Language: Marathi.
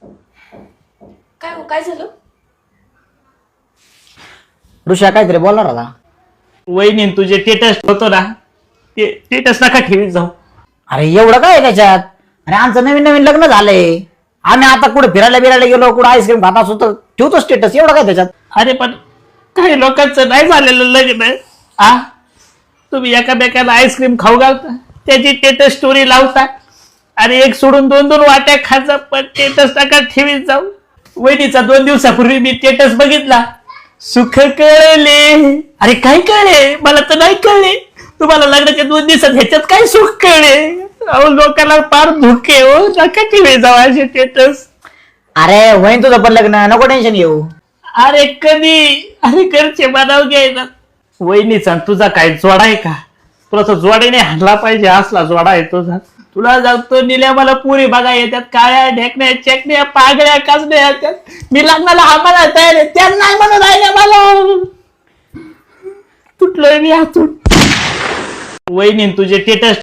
काय हो, काय झालं? ऋषा काहीतरी बोलणार होता. वहिनी तुझे स्टेटस होतो ना ते स्टेटस नका ठेवीत जाऊ. अरे एवढं काय आहे त्याच्यात? अरे आमचं नवीन नवीन लग्न झालंय. आम्ही आता कुठे फिरायला बिरायला गेलो, कुठं आईस्क्रीम खात असतो तर ठेवतो स्टेटस. एवढं काय त्याच्यात? अरे पण काही लोकांचं नाही झालेलं लग्न आ तुम्ही एकामेकाला आईस्क्रीम खाऊ घालता, त्याची स्टेटस स्टोरी लावता आणि एक सोडून दोन दोन वाट्या खायचा, पण स्टेटस नका ठेवीत जाऊ. वहिनीचा 2 दिवसापूर्वी मी स्टेटस बघितला, सुख कळले. अरे काय कळले? मला तर नाही कळले. तुम्हाला लग्नाच्या 2 दिवसात ह्याच्यात काय सुख कळले? अहो लोकांना फार धोके हो, नका ठेवी जाऊ असे स्टेटस. अरे वहीन तुझं पण लग्न, नको टेन्शन घेऊ. अरे कधी? अरे घरचे बनाव घ्यायला. वहिनीचा तुझा काय जोडा आहे का? तुला तो जोडीने हाणला पाहिजे, असला जोडा आहे तुझा. तुला जातो निल्या मला पुरी बघा येतात, काळ्या ढेकण्या चेकण्या पागड्या कासण्या येतात. मी लग्नाला आम्हाला तयार आहे, त्यांना नाही म्हणून राहिले मला. तुटलोय मी हातून. वहिनी तुझे स्टेटस